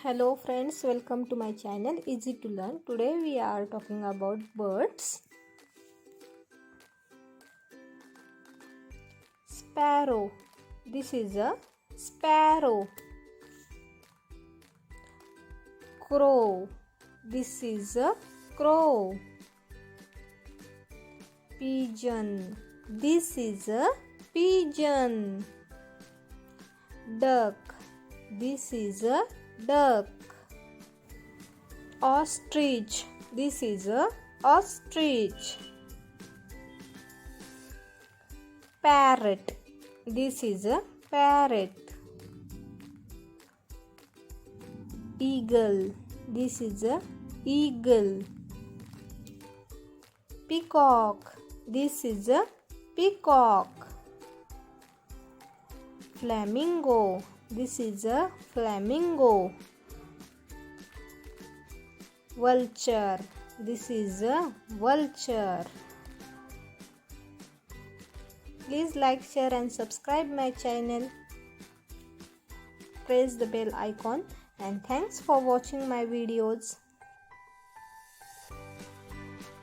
Hello friends, welcome to my channel Easy to Learn. Today we are talking about birds. Sparrow. This is a sparrow. Crow. This is a crow. Pigeon. This is a pigeon. Duck. This is a duck. Ostrich. This is a ostrich. Parrot. This is a parrot. Eagle. This is a eagle. Peacock. This is a peacock. Flamingo. This is a flamingo. Vulture. This is a vulture. Please like, share and subscribe my channel. Press the bell icon and thanks for watching my videos.